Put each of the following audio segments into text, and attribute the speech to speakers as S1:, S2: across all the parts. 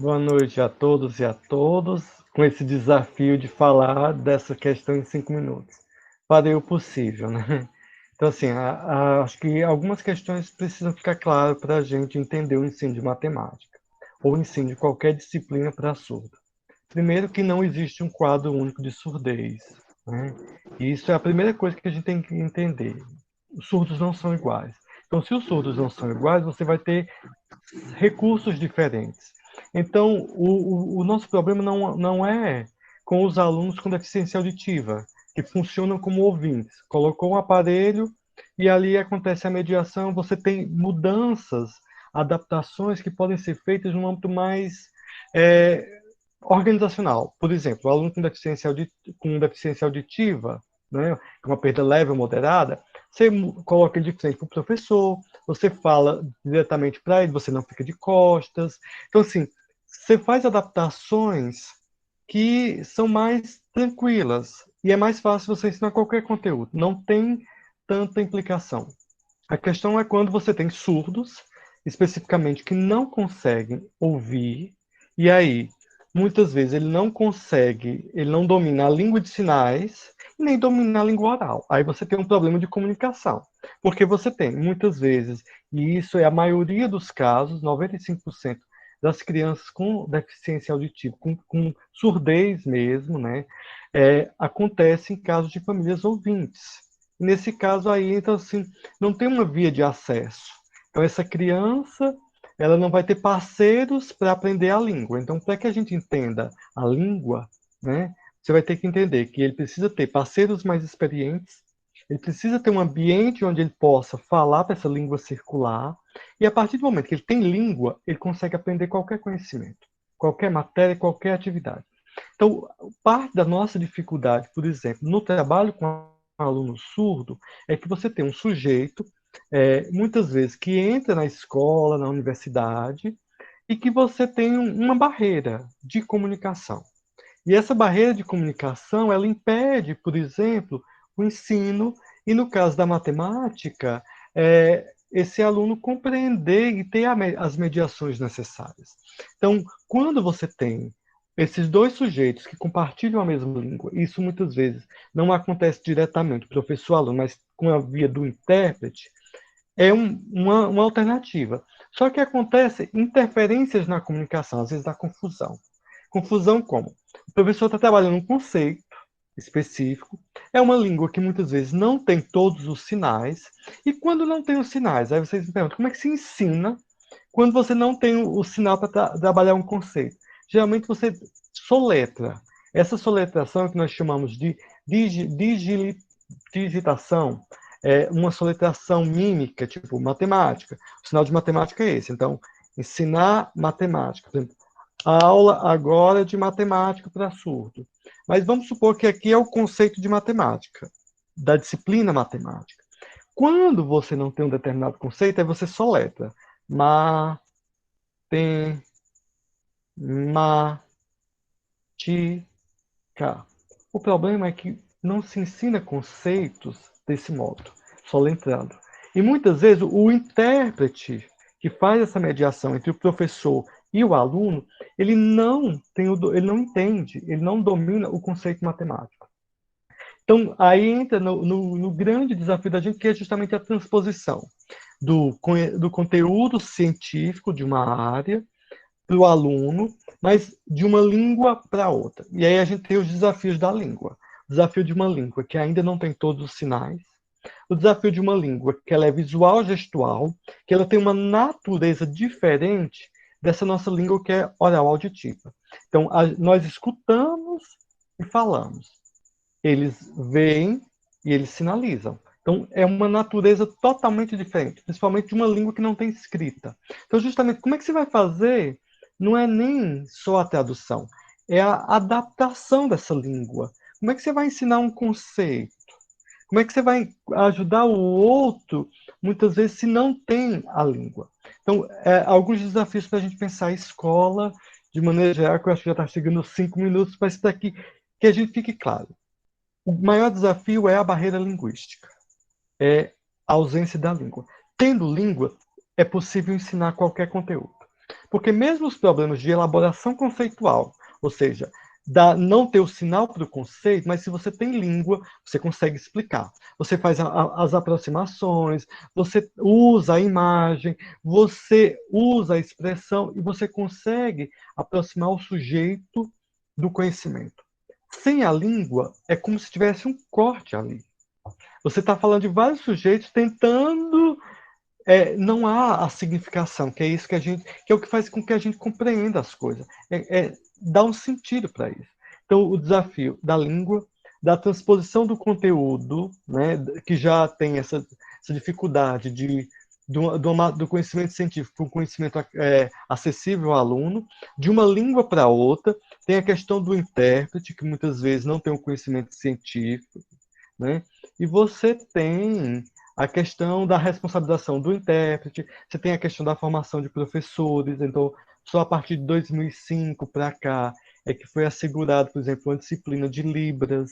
S1: Boa noite a todos e a todos, com esse desafio de falar dessa questão em 5 minutos. Farei o possível, né? Então, assim, acho que algumas questões precisam ficar claras para a gente entender o ensino de matemática, ou o ensino de qualquer disciplina para surdo. Primeiro, que não existe um quadro único de surdez, né? E isso é a primeira coisa que a gente tem que entender. Os surdos não são iguais. Então, se os surdos não são iguais, você vai ter recursos diferentes. Então, o nosso problema não é com os alunos com deficiência auditiva, que funcionam como ouvintes. Colocou um aparelho e ali acontece a mediação, você tem mudanças, adaptações que podem ser feitas num âmbito mais é, organizacional. Por exemplo, o aluno com deficiência auditiva, né, com uma perda leve ou moderada, você coloca ele de frente para o professor, você fala diretamente para ele, você não fica de costas. Então, assim, você faz adaptações que são mais tranquilas e é mais fácil você ensinar qualquer conteúdo. Não tem tanta implicação. A questão é quando você tem surdos, especificamente, que não conseguem ouvir, e aí, muitas vezes, ele não consegue, ele não domina a língua de sinais, e nem domina a língua oral. Aí você tem um problema de comunicação. Porque você tem, muitas vezes, e isso é a maioria dos casos, 95% das crianças com deficiência auditiva, com surdez mesmo, né, acontece em casos de famílias ouvintes. Nesse caso aí, então, assim, não tem uma via de acesso. Então, essa criança, ela não vai ter parceiros para aprender a língua. Então, para que a gente entenda a língua, né, você vai ter que entender que ele precisa ter parceiros mais experientes, ele precisa ter um ambiente onde ele possa falar para essa língua circular, e a partir do momento que ele tem língua, ele consegue aprender qualquer conhecimento, qualquer matéria, qualquer atividade. Então, parte da nossa dificuldade, por exemplo, no trabalho com aluno surdo, é que você tem um sujeito, muitas vezes, que entra na escola, na universidade, e que você tem uma barreira de comunicação. E essa barreira de comunicação, ela impede, por exemplo, o ensino, e no caso da matemática, esse aluno compreender e ter as mediações necessárias. Então, quando você tem esses dois sujeitos que compartilham a mesma língua, isso muitas vezes não acontece diretamente, professor-aluno, mas com a via do intérprete, é uma alternativa. Só que acontece interferências na comunicação, às vezes dá confusão. Confusão como? O professor está trabalhando um conceito específico, é uma língua que muitas vezes não tem todos os sinais, e quando não tem os sinais, aí vocês me perguntam, como é que se ensina quando você não tem o sinal para trabalhar um conceito? Geralmente você soletra. Essa soletração que nós chamamos de digitação, uma soletração mímica, tipo matemática. O sinal de matemática é esse. Então, ensinar matemática. Por exemplo, a aula agora é de matemática para surdo. Mas vamos supor que aqui é o conceito de matemática, da disciplina matemática. Quando você não tem um determinado conceito, aí você soletra. Matemática. O problema é que não se ensina conceitos desse modo, soletrando. E muitas vezes o intérprete que faz essa mediação entre o professor e o aluno, ele não entende, ele não domina o conceito matemático. Então, aí entra no grande desafio da gente, que é justamente a transposição do conteúdo científico de uma área para o aluno, mas de uma língua para outra. E aí a gente tem os desafios da língua. O desafio de uma língua que ainda não tem todos os sinais, o desafio de uma língua que ela é visual gestual, que ela tem uma natureza diferente dessa nossa língua que é oral auditiva. Então, nós escutamos e falamos. Eles veem e eles sinalizam. Então, é uma natureza totalmente diferente, principalmente de uma língua que não tem escrita. Então, justamente, como é que você vai fazer? Não é nem só a tradução, é a adaptação dessa língua. Como é que você vai ensinar um conceito? Como é que você vai ajudar o outro, muitas vezes, se não tem a língua? Então, alguns desafios para a gente pensar a escola, de maneira geral, que eu acho que já está chegando aos 5 minutos, mas para que a gente fique claro. O maior desafio é a barreira linguística, a ausência da língua. Tendo língua, é possível ensinar qualquer conteúdo. Porque mesmo os problemas de elaboração conceitual, ou seja, não ter o sinal para o conceito, mas se você tem língua, você consegue explicar. Você faz as aproximações, você usa a imagem, você usa a expressão e você consegue aproximar o sujeito do conhecimento. Sem a língua, é como se tivesse um corte ali. Você está falando de vários sujeitos tentando. Não há a significação, que é isso que é o que faz com que a gente compreenda as coisas. Dar um sentido para isso. Então, o desafio da língua, da transposição do conteúdo, né, que já tem essa dificuldade do conhecimento científico para um conhecimento acessível ao aluno, de uma língua para outra, tem a questão do intérprete, que muitas vezes não tem o conhecimento científico, né? E você tem a questão da responsabilização do intérprete, você tem a questão da formação de professores, então, só a partir de 2005 para cá é que foi assegurado, por exemplo, uma disciplina de Libras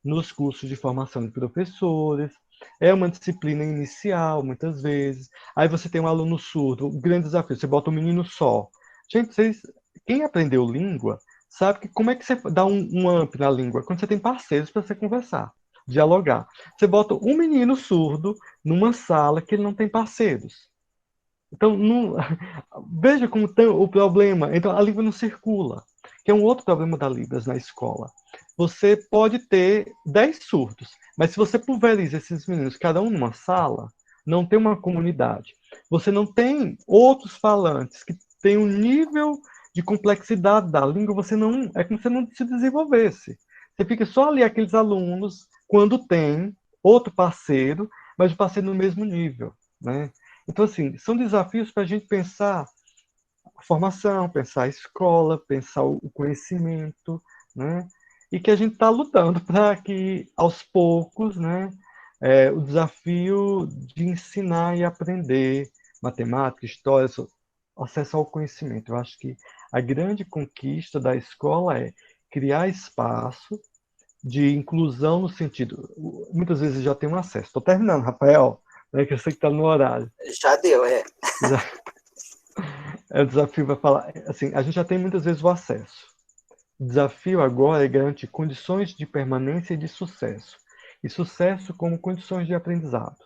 S1: nos cursos de formação de professores. É uma disciplina inicial, muitas vezes. Aí você tem um aluno surdo, um grande desafio, você bota um menino só. Gente, quem aprendeu língua sabe que como é que você dá um up na língua? Quando você tem parceiros para você conversar, dialogar. Você bota um menino surdo numa sala que ele não tem parceiros. Então, veja como tem o problema. Então, a língua não circula, que é um outro problema da Libras na escola. Você pode ter 10 surdos, mas se você pulveriza esses meninos, cada um numa sala, não tem uma comunidade. Você não tem outros falantes que têm um nível de complexidade da língua, é como se você não se desenvolvesse. Você fica só ali aqueles alunos, quando tem outro parceiro, mas o parceiro no mesmo nível, né? Então, assim, são desafios para a gente pensar a formação, pensar a escola, pensar o conhecimento, né? E que a gente está lutando para que, aos poucos, né, o desafio de ensinar e aprender matemática, história, acesso ao conhecimento. Eu acho que a grande conquista da escola é criar espaço de inclusão no sentido. Muitas vezes já tem um acesso. Estou terminando, Rafael, né, que eu sei que está no horário.
S2: Já deu,
S1: Já, o desafio vai falar. Assim, a gente já tem muitas vezes o acesso. O desafio agora é garantir condições de permanência e de sucesso. E sucesso como condições de aprendizado.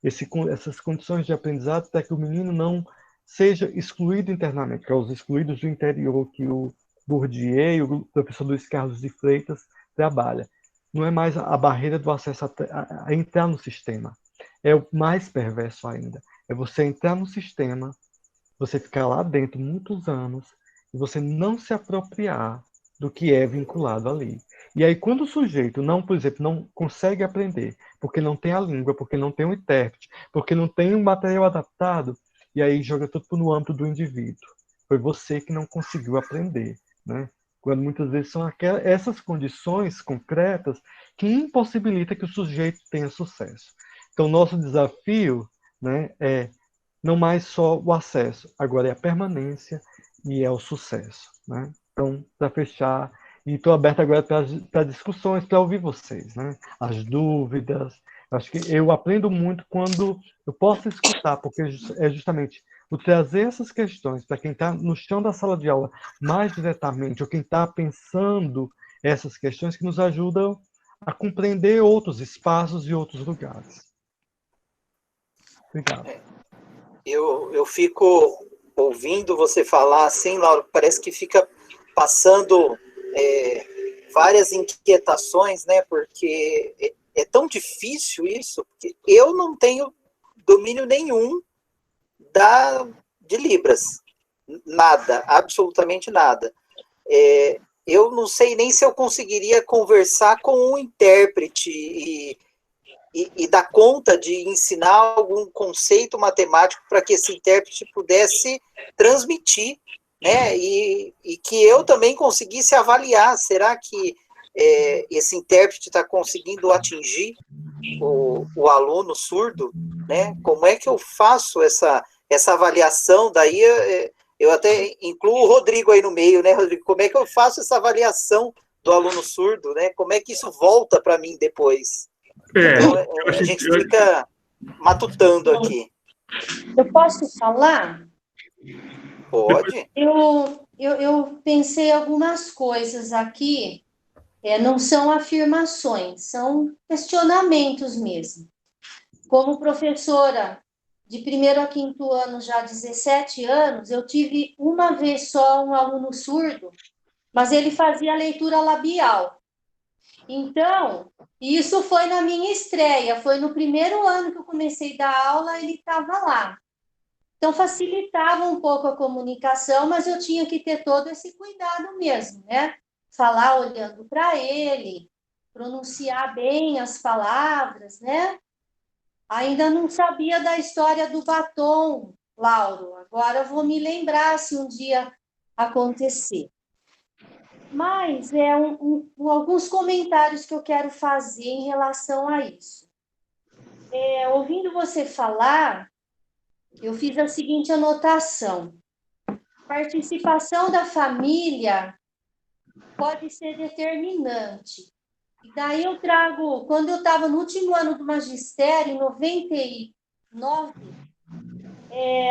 S1: Essas condições de aprendizado para que o menino não seja excluído internamente, que é os excluídos do interior que o Bourdieu e o professor Luiz Carlos de Freitas trabalha. Não é mais a barreira do acesso a entrar no sistema. É o mais perverso ainda. É você entrar no sistema, você ficar lá dentro muitos anos e você não se apropriar do que é vinculado ali. E aí, quando o sujeito não, por exemplo, não consegue aprender, porque não tem a língua, porque não tem um intérprete, porque não tem um material adaptado, e aí joga tudo no âmbito do indivíduo. Foi você que não conseguiu aprender, né? Quando muitas vezes são essas condições concretas que impossibilitam que o sujeito tenha sucesso. Então, nosso desafio, né, é não mais só o acesso, agora é a permanência e é o sucesso, né? Então, para fechar, e estou aberto agora para discussões, para ouvir vocês, né? As dúvidas. Acho que eu aprendo muito quando eu posso escutar, porque é justamente o trazer essas questões para quem está no chão da sala de aula mais diretamente, ou quem está pensando essas questões que nos ajudam a compreender outros espaços e outros lugares. Obrigado.
S2: Eu fico ouvindo você falar assim, Laura, parece que fica passando várias inquietações, né? Porque é tão difícil isso, porque eu não tenho domínio nenhum de Libras. Nada, absolutamente nada. Eu não sei nem se eu conseguiria conversar com um intérprete e dar conta de ensinar algum conceito matemático para que esse intérprete pudesse transmitir, né? E que eu também conseguisse avaliar. Será que esse intérprete está conseguindo atingir o aluno surdo, né? Como é que eu faço essa avaliação? Daí eu até incluo o Rodrigo aí no meio, né, Rodrigo? Como é que eu faço essa avaliação do aluno surdo, né? Como é que isso volta para mim depois? Então, a gente fica matutando aqui.
S3: Eu posso falar?
S2: Pode?
S3: Eu pensei algumas coisas aqui, não são afirmações, são questionamentos mesmo. Como professora de primeiro a quinto ano, já há 17 anos, eu tive uma vez só um aluno surdo, mas ele fazia leitura labial. Então, isso foi na minha estreia, foi no primeiro ano que eu comecei a dar aula, ele estava lá. Então, facilitava um pouco a comunicação, mas eu tinha que ter todo esse cuidado mesmo, né? Falar olhando para ele, pronunciar bem as palavras, né? Ainda não sabia da história do batom, Lauro. Agora eu vou me lembrar se um dia acontecer. Mas alguns comentários que eu quero fazer em relação a isso. Ouvindo você falar, eu fiz a seguinte anotação. Participação da família pode ser determinante. E daí eu trago, quando eu estava no último ano do magistério, em 99,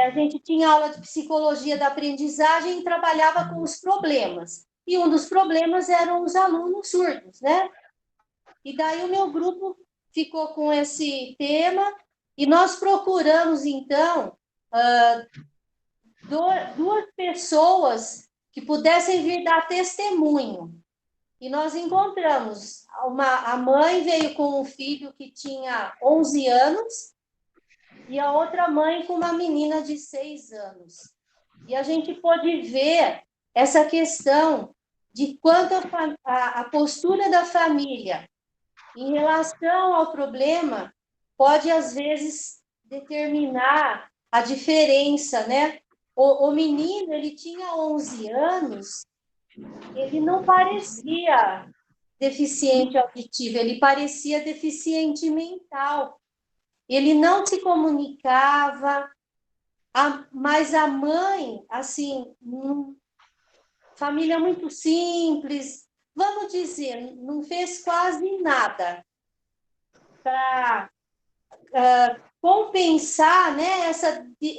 S3: a gente tinha aula de psicologia da aprendizagem e trabalhava com os problemas. E um dos problemas eram os alunos surdos, né? E daí o meu grupo ficou com esse tema e nós procuramos, então, duas pessoas que pudessem vir dar testemunho. E nós encontramos, a mãe veio com um filho que tinha 11 anos e a outra mãe com uma menina de 6 anos. E a gente pôde ver essa questão de quanto a postura da família em relação ao problema pode, às vezes, determinar a diferença, né? O menino, ele tinha 11 anos, ele não parecia deficiente auditivo, ele parecia deficiente mental. Ele não se comunicava, mas a mãe, assim, família muito simples, vamos dizer, não fez quase nada para compensar, né,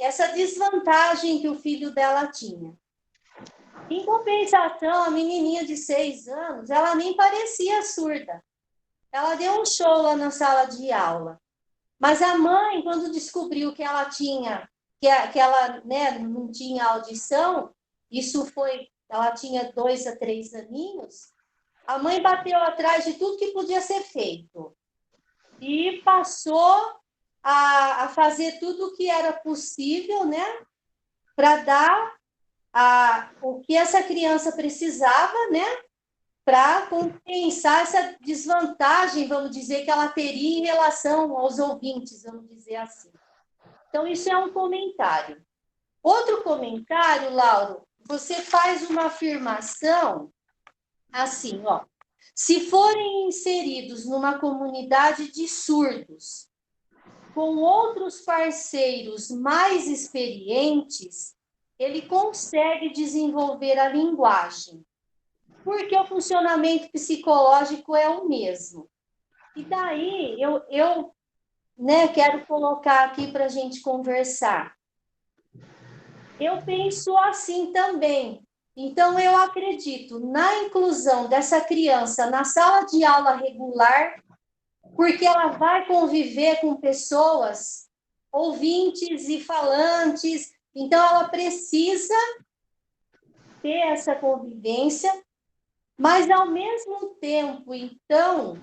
S3: essa desvantagem que o filho dela tinha. Em compensação, a menininha de 6 anos, ela nem parecia surda. Ela deu um show lá na sala de aula. Mas a mãe, quando descobriu que ela tinha, que ela, né, não tinha audição, isso foi, ela tinha 2 a 3 aninhos, a mãe bateu atrás de tudo que podia ser feito. E passou a fazer tudo o que era possível, né, para dar o que essa criança precisava, né, para compensar essa desvantagem, vamos dizer, que ela teria em relação aos ouvintes, vamos dizer assim. Então, isso é um comentário. Outro comentário, Lauro, você faz uma afirmação assim, ó. Se forem inseridos numa comunidade de surdos, com outros parceiros mais experientes, ele consegue desenvolver a linguagem, porque o funcionamento psicológico é o mesmo. E daí, eu né, quero colocar aqui para a gente conversar. Eu penso assim também. Então, eu acredito na inclusão dessa criança na sala de aula regular, porque ela vai conviver com pessoas ouvintes e falantes, então ela precisa ter essa convivência, mas ao mesmo tempo, então,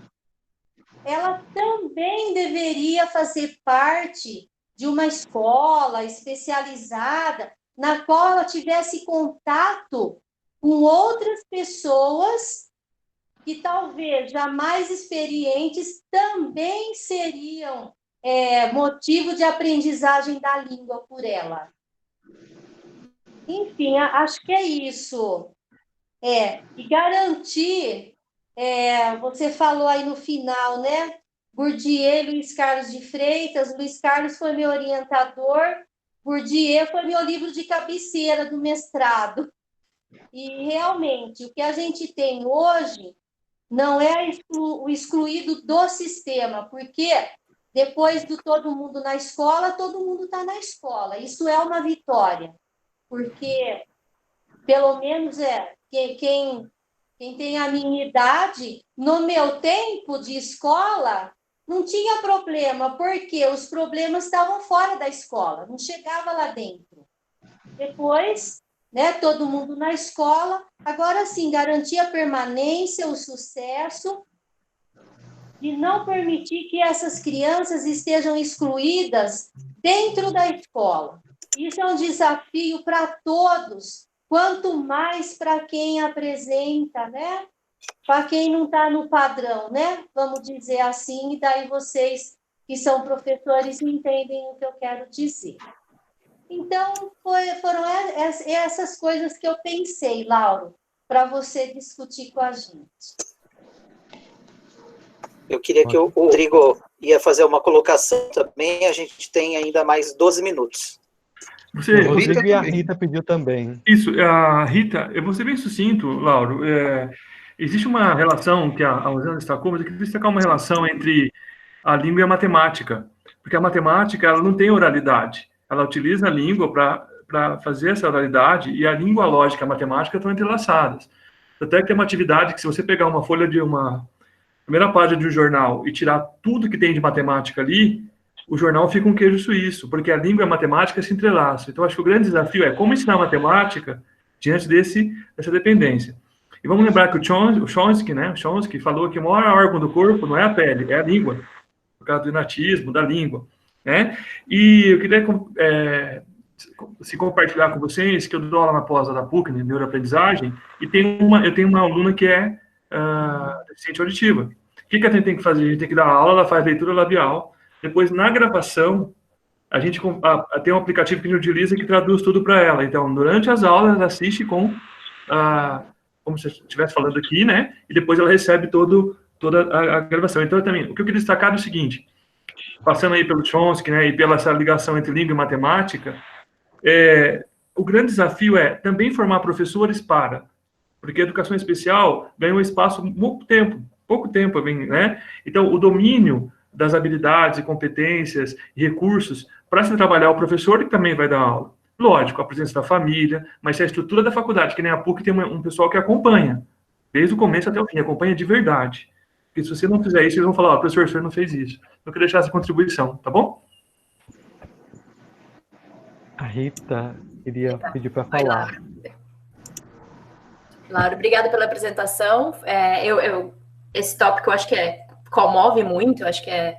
S3: ela também deveria fazer parte de uma escola especializada na qual ela tivesse contato com outras pessoas que talvez já mais experientes também seriam motivo de aprendizagem da língua por ela. Enfim, acho que é isso. E garantir, você falou aí no final, né? Bourdieu, Luiz Carlos de Freitas, Luiz Carlos foi meu orientador, Bourdieu foi meu livro de cabeceira do mestrado. E realmente, o que a gente tem hoje não é o excluído do sistema, porque depois do todo mundo na escola, todo mundo está na escola. Isso é uma vitória. porque pelo menos quem tem a minha idade, no meu tempo de escola, não tinha problema, porque os problemas estavam fora da escola, não chegava lá dentro. Depois, né, todo mundo na escola, agora sim, garantir a permanência, o sucesso, de não permitir que essas crianças estejam excluídas dentro da escola. Isso é um desafio para todos, quanto mais para quem apresenta, né? Para quem não está no padrão, né? Vamos dizer assim, e daí vocês que são professores entendem o que eu quero dizer. Então, foram essas coisas que eu pensei, Lauro, para você discutir com a gente.
S2: Eu queria que o Rodrigo ia fazer uma colocação também, a gente tem ainda mais 12 minutos.
S1: O Rodrigo e a Rita pediu também.
S4: Isso, a Rita, eu vou ser bem sucinto, Lauro. Existe uma relação que a Rosana destacou, mas eu queria destacar uma relação entre a língua e a matemática, porque a matemática ela não tem oralidade, ela utiliza a língua para fazer essa oralidade, e a língua, a lógica e a matemática estão entrelaçadas. Até que tem uma atividade que, se você pegar uma folha de uma primeira página de um jornal e tirar tudo que tem de matemática ali, o jornal fica um queijo suíço, porque a língua e a matemática se entrelaçam. Então, acho que o grande desafio é como ensinar matemática diante dessa dependência. E vamos lembrar que o Chomsky, né, falou que o maior órgão do corpo não é a pele, é a língua, por causa do inatismo da língua, né? E eu queria compartilhar com vocês que eu dou aula na pós da PUC, né, neuroaprendizagem, e eu tenho uma aluna que é deficiente auditiva. O que a gente tem que fazer? A gente tem que dar aula, ela faz leitura labial. Depois, na gravação, a gente tem um aplicativo que a gente utiliza que traduz tudo para ela. Então, durante as aulas, ela assiste como se estivesse falando aqui, né? E depois ela recebe toda a gravação. Então, também, o que eu queria destacar é o seguinte, passando aí pelo Chomsky, né, e pela essa ligação entre língua e matemática, o grande desafio é também formar professores porque a educação especial ganhou espaço pouco tempo, né? Então, o domínio das habilidades e competências e recursos para se trabalhar o professor que também vai dar aula. Lógico, a presença da família, mas se a estrutura da faculdade, que nem a PUC, tem um pessoal que acompanha, desde o começo até o fim, acompanha de verdade. Porque se você não fizer isso, eles vão falar, professor, o senhor não fez isso. Eu queria deixar essa contribuição, tá bom?
S1: A Rita queria pedir para falar.
S5: Laura, obrigada pela apresentação. Esse tópico eu acho que comove muito, eu acho que é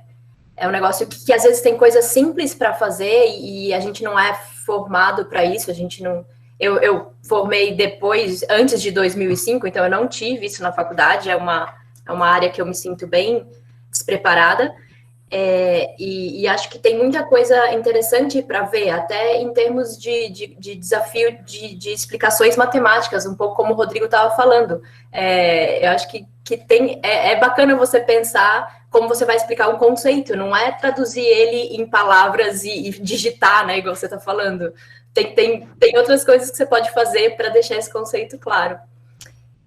S5: um negócio que às vezes tem coisas simples para fazer e a gente não é formado para isso, a gente não... Eu formei antes de 2005, então eu não tive isso na faculdade, é uma área que eu me sinto bem despreparada, e acho que tem muita coisa interessante para ver, até em termos de desafio de explicações matemáticas, um pouco como o Rodrigo estava falando. Eu acho que é bacana você pensar como você vai explicar um conceito, não é traduzir ele em palavras e digitar, né, igual você está falando. Tem outras coisas que você pode fazer para deixar esse conceito claro.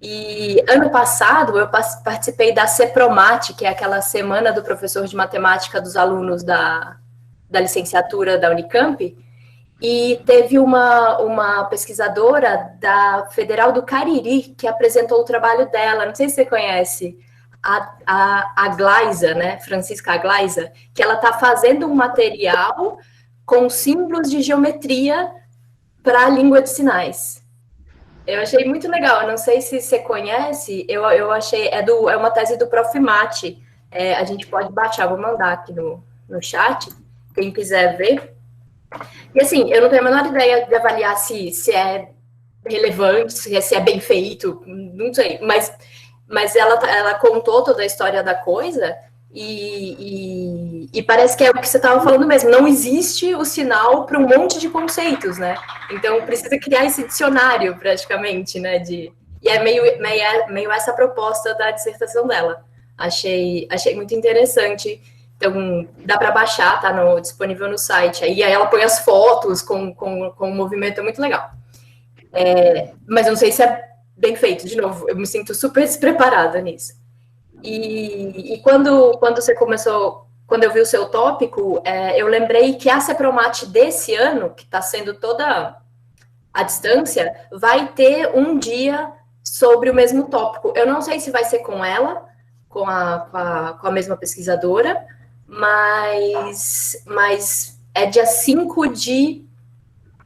S5: E ano passado eu participei da CEPROMAT, que é aquela semana do professor de matemática dos alunos da licenciatura da Unicamp, e teve uma pesquisadora da Federal do Cariri que apresentou o trabalho dela, não sei se você conhece, a Glaisa, né, Francisca Glaisa, que ela está fazendo um material com símbolos de geometria para a língua de sinais. Eu achei muito legal, eu não sei se você conhece, eu achei, é uma tese do Prof. Mate, a gente pode baixar, vou mandar aqui no chat, quem quiser ver. E assim, eu não tenho a menor ideia de avaliar se é relevante, se é bem feito, não sei, mas ela contou toda a história da coisa e parece que é o que você estava falando mesmo, não existe o sinal para um monte de conceitos, né? Então precisa criar esse dicionário praticamente, né? E é meio essa proposta da dissertação dela. Achei muito interessante. Então dá para baixar, tá disponível no site. Aí ela põe as fotos com o movimento, é muito legal. Mas eu não sei se é bem feito, de novo, eu me sinto super despreparada nisso. E quando você começou, quando eu vi o seu tópico, eu lembrei que a CEPROMAT desse ano, que está sendo toda à distância, vai ter um dia sobre o mesmo tópico. Eu não sei se vai ser com ela, com a mesma pesquisadora, mas é dia 5 de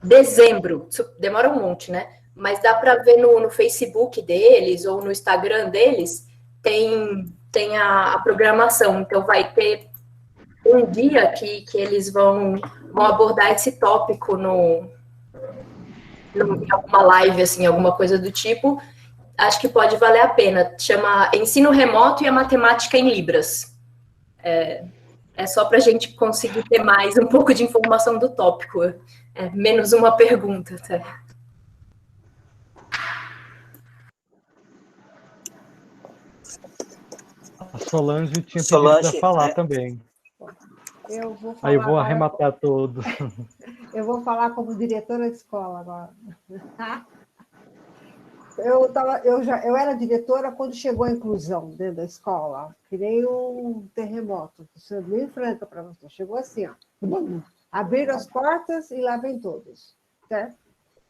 S5: dezembro. Isso demora um monte, né? Mas dá para ver no Facebook deles ou no Instagram deles, tem a programação. Então, vai ter um dia que eles vão abordar esse tópico em alguma live, assim, alguma coisa do tipo. Acho que pode valer a pena. Chama Ensino Remoto e a Matemática em Libras. É só para a gente conseguir ter mais um pouco de informação do tópico. Menos uma pergunta. Até.
S1: A Solange tinha pedido para falar também.
S6: Eu vou falar.
S1: Aí eu vou arrematar todos.
S6: Eu vou falar como diretora de escola agora. Eu era diretora quando chegou a inclusão dentro da escola, que nem um terremoto, sendo bem franca para você. Chegou assim, ó, abriram as portas e lá vem todos, certo?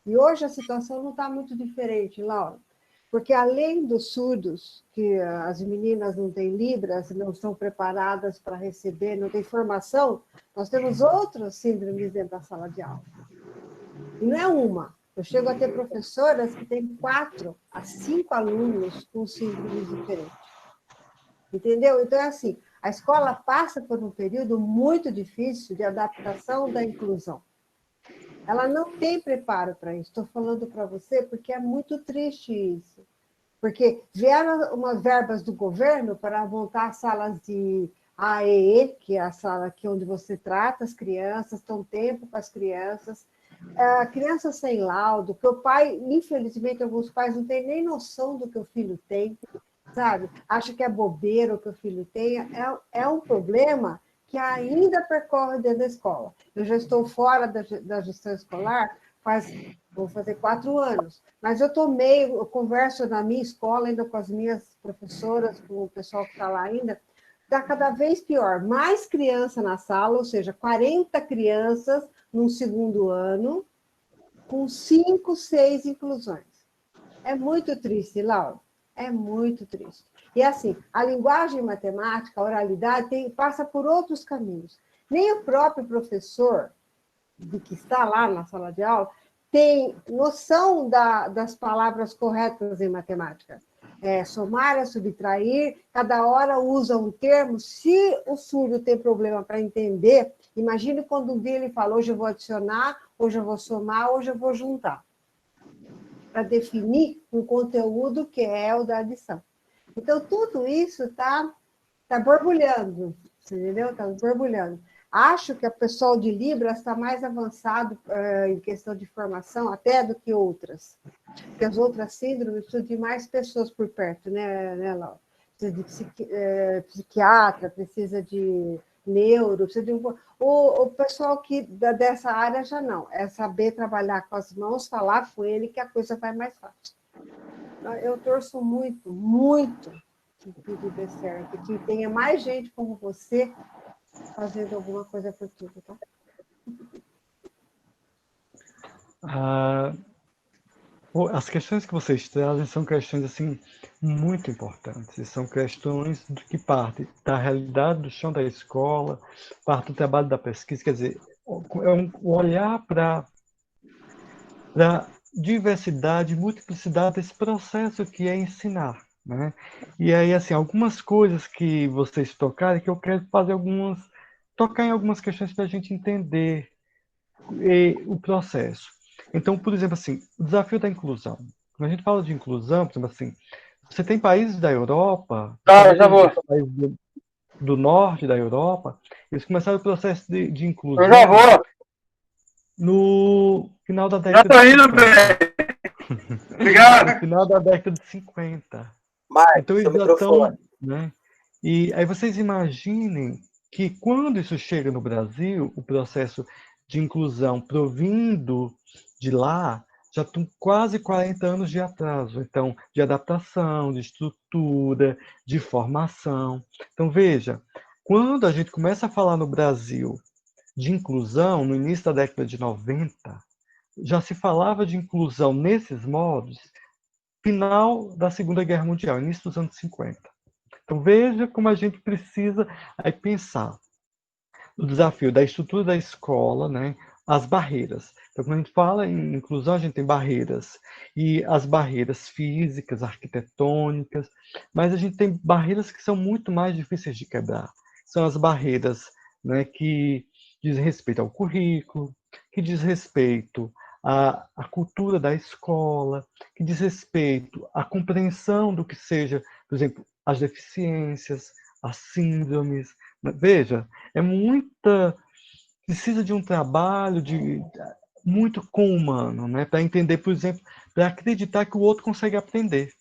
S6: E hoje a situação não está muito diferente, Laura, porque além dos surdos, que as meninas não têm libras, não estão preparadas para receber, não têm formação, nós temos outras síndromes dentro da sala de aula. E não é uma. Eu chego a ter professoras que têm 4 a 5 alunos com síndromes diferentes. Entendeu? Então, é assim, a escola passa por um período muito difícil de adaptação da inclusão. Ela não tem preparo para isso. Estou falando para você porque é muito triste isso. Porque vieram umas verbas do governo para montar salas de AEE, que é a sala onde você trata as crianças, tão tempo com as crianças, crianças sem laudo, que o pai, infelizmente, alguns pais não têm nem noção do que o filho tem, sabe? Acha que é bobeira o que o filho tem. É um problema que ainda percorre dentro da escola. Eu já estou fora da gestão escolar, vou fazer 4 anos, mas eu converso na minha escola ainda com as minhas professoras, com o pessoal que está lá ainda, está cada vez pior. Mais criança na sala, ou seja, 40 crianças num segundo ano, com 5, 6 inclusões. É muito triste, Laura. É muito triste. E assim, a linguagem matemática, a oralidade, passa por outros caminhos. Nem o próprio professor, que está lá na sala de aula, tem noção das palavras corretas em matemática. Somar, subtrair, cada hora usa um termo. Se o surdo tem problema para entender, imagine quando um dia ele fala, hoje eu vou adicionar, hoje eu vou somar, hoje eu vou juntar. Para definir um conteúdo que é o da adição. Então, tudo isso está borbulhando, entendeu? Está borbulhando. Acho que o pessoal de Libras está mais avançado em questão de formação até do que outras. Porque as outras síndromes precisam de mais pessoas por perto, né Laura? Precisa de psiquiatra, precisa de neuro, precisa de o pessoal dessa área já não. É saber trabalhar com as mãos, falar com ele, que a coisa vai mais fácil. Eu torço muito, muito que tudo dê certo, que tenha mais gente como você fazendo alguma coisa por tudo, tá?
S1: As questões que vocês trazem são questões assim muito importantes. São questões que partem da realidade do chão da escola, parte do trabalho da pesquisa. Quer dizer, é um olhar para a diversidade, multiplicidade desse processo que é ensinar, né? E aí, assim, algumas coisas que vocês tocaram, que eu quero tocar em algumas questões para a gente entender o processo. Então, por exemplo, assim, o desafio da inclusão. Quando a gente fala de inclusão, por exemplo, assim, você tem países da Europa,
S7: já vou.
S1: países do norte da Europa, eles começaram o processo de inclusão.
S7: Eu já vou.
S1: No final da
S7: Já
S1: década
S7: tô
S1: de
S7: indo,
S1: 50.
S7: velho. Obrigado.
S1: No final da década de 50.
S2: Marcos,
S1: Então, eles
S2: seu
S1: já estão,
S2: microfone.
S1: né? E aí vocês imaginem que quando isso chega no Brasil, o processo de inclusão provindo de lá, já estão quase 40 anos de atraso. Então, de adaptação, de estrutura, de formação. Então, veja, quando a gente começa a falar no Brasil de inclusão, no início da década de 90, já se falava de inclusão nesses modos final da Segunda Guerra Mundial, início dos anos 50. Então, veja como a gente precisa aí pensar o desafio da estrutura da escola, né, as barreiras. Então, quando a gente fala em inclusão, a gente tem barreiras, e as barreiras físicas, arquitetônicas, mas a gente tem barreiras que são muito mais difíceis de quebrar. São as barreiras, né, que dizem respeito ao currículo, que diz respeito à cultura da escola, que diz respeito à compreensão do que seja, por exemplo, as deficiências, as síndromes. Veja, é muita. Precisa de um trabalho muito com o humano, né? Para entender, por exemplo, para acreditar que o outro consegue aprender.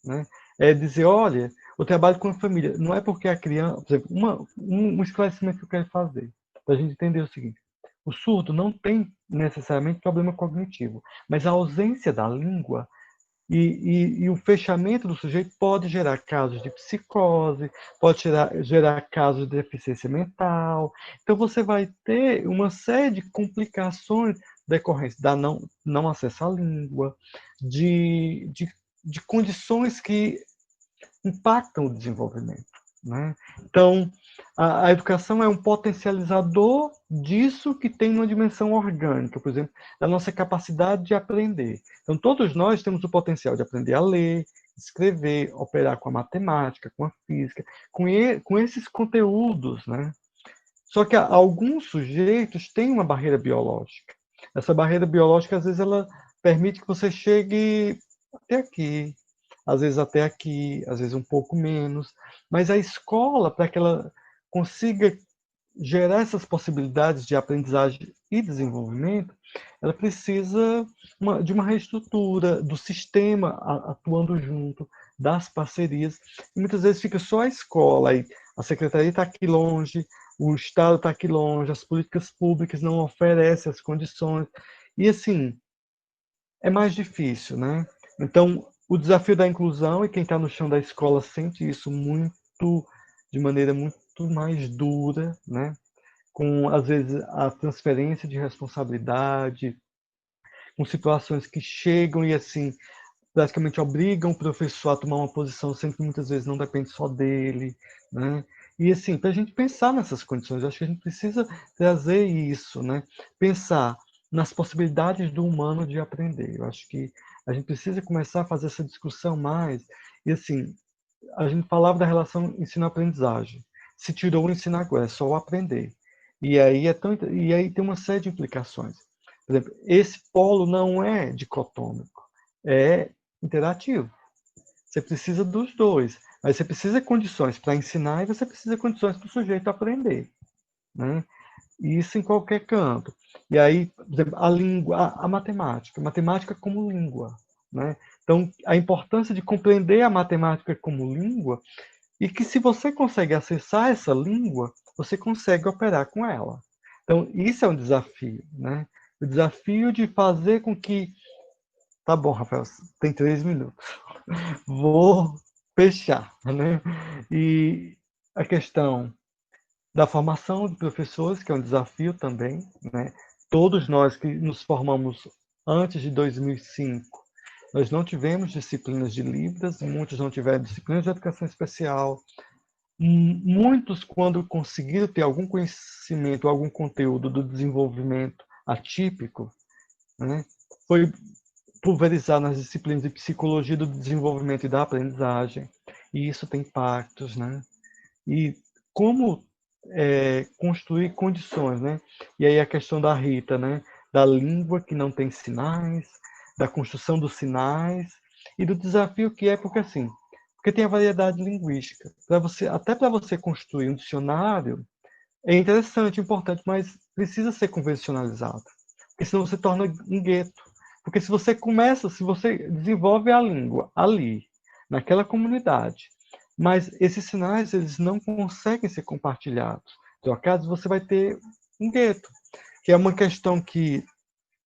S1: Né? É dizer, olha, o trabalho com a família, não é porque a criança. Por exemplo, um esclarecimento que eu quero fazer, para a gente entender o seguinte: o surdo não tem necessariamente problema cognitivo, mas a ausência da língua e o fechamento do sujeito pode gerar casos de psicose, pode gerar casos de deficiência mental. Então, você vai ter uma série de complicações decorrentes da não acesso à língua, de condições que impactam o desenvolvimento. Né? Então, a educação é um potencializador disso que tem uma dimensão orgânica, por exemplo, da nossa capacidade de aprender. Então, todos nós temos o potencial de aprender a ler, escrever, operar com a matemática, com a física, com esses conteúdos. Né? Só que alguns sujeitos têm uma barreira biológica. Essa barreira biológica, às vezes, ela permite que você chegue até aqui, às vezes até aqui, às vezes um pouco menos. Mas a escola, para que ela consiga gerar essas possibilidades de aprendizagem e desenvolvimento, ela precisa de uma reestrutura do sistema atuando junto, das parcerias. E muitas vezes fica só a escola, aí a secretaria está aqui longe, o Estado está aqui longe, as políticas públicas não oferecem as condições. E, assim, é mais difícil, né? Então, o desafio da inclusão, e quem está no chão da escola sente isso de maneira muito mais dura, né? Com, às vezes, a transferência de responsabilidade, com situações que chegam e, assim, praticamente obrigam o professor a tomar uma posição, sendo que muitas vezes não depende só dele, né? E, assim, para a gente pensar nessas condições, acho que a gente precisa trazer isso, né? Pensar nas possibilidades do humano de aprender. Eu acho que a gente precisa começar a fazer essa discussão mais. E, assim, a gente falava da relação ensino-aprendizagem. Se tirou o ensino agora, é só o aprender. E aí tem uma série de implicações. Por exemplo, esse polo não é dicotômico, é interativo. Você precisa dos dois, mas você precisa de condições para ensinar e você precisa de condições para o sujeito aprender. Né? E isso em qualquer campo. E aí, por exemplo, a língua, a matemática como língua. Né? Então, a importância de compreender a matemática como língua e que se você consegue acessar essa língua, você consegue operar com ela. Então, isso é um desafio. Né? O desafio de fazer com que... Tá bom, Rafael, tem 3 minutos. Vou fechar. Né? E a questão da formação de professores, que é um desafio também, né? Todos nós que nos formamos antes de 2005, nós não tivemos disciplinas de Libras, muitos não tiveram disciplinas de educação especial, muitos, quando conseguiram ter algum conhecimento, algum conteúdo do desenvolvimento atípico, né? Foi pulverizar nas disciplinas de psicologia do desenvolvimento e da aprendizagem, e isso tem impactos, né? E como construir condições, né? E aí a questão da Rita, né? Da língua que não tem sinais, da construção dos sinais e do desafio que é, porque assim, porque tem a variedade linguística. Até para você construir um dicionário, é interessante, importante, mas precisa ser convencionalizado, porque senão você torna um gueto. Porque se você desenvolve a língua ali, naquela comunidade, mas esses sinais, eles não conseguem ser compartilhados. No caso, você vai ter um gueto, que é uma questão que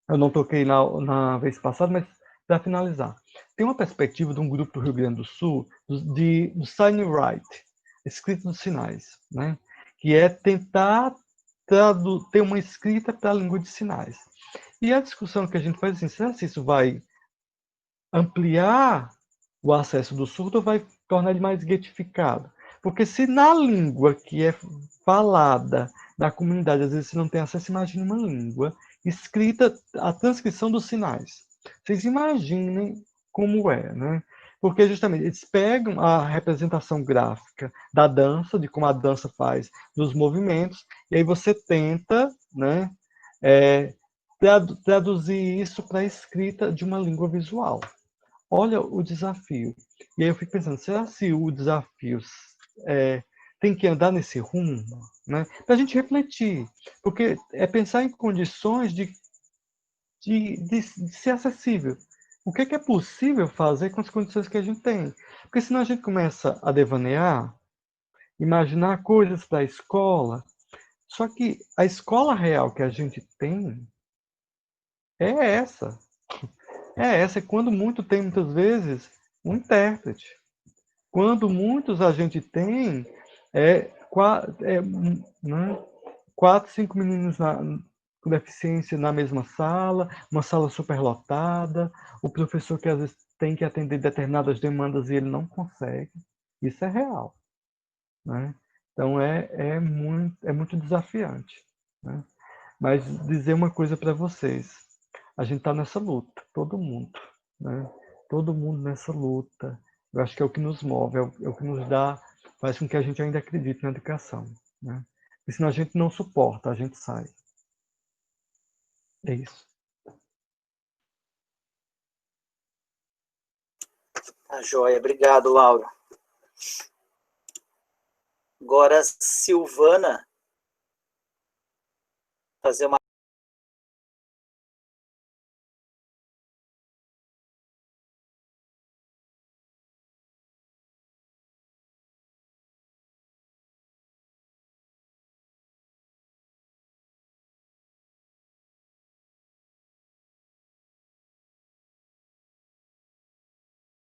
S1: eu não toquei na vez passada, mas para finalizar. Tem uma perspectiva de um grupo do Rio Grande do Sul, do Sign Right, escrita dos sinais, né? Que é tentar ter uma escrita para a língua de sinais. E a discussão que a gente faz assim, será que isso vai ampliar o acesso do surdo ou vai tornar ele mais guetificado? Porque se na língua que é falada na comunidade, às vezes você não tem acesso, imagine uma língua escrita, a transcrição dos sinais. Vocês imaginem como é, né? Porque justamente eles pegam a representação gráfica da dança, de como a dança faz, dos movimentos, e aí você tenta, né, traduzir isso para a escrita de uma língua visual. Olha o desafio. E aí eu fico pensando, será se o desafio tem que andar nesse rumo, né? Para a gente refletir, porque é pensar em condições de ser acessível. O que é possível fazer com as condições que a gente tem? Porque senão a gente começa a devanear, imaginar coisas para a escola, só que a escola real que a gente tem é essa. É essa, quando muito tem, muitas vezes, um intérprete. Quando muitos a gente tem, né, 4, 5 meninos com deficiência na mesma sala, uma sala superlotada, o professor que às vezes tem que atender determinadas demandas e ele não consegue. Isso é real. Né? Então é muito desafiante. Né? Mas dizer uma coisa para vocês, a gente está nessa luta, todo mundo. Né? Todo mundo nessa luta. Eu acho que é o que nos move, é o que nos dá, faz com que a gente ainda acredite na educação. Né? Porque senão a gente não suporta, a gente sai. É isso.
S2: Tá joia. Obrigado, Lauro. Agora, Silvana, fazer uma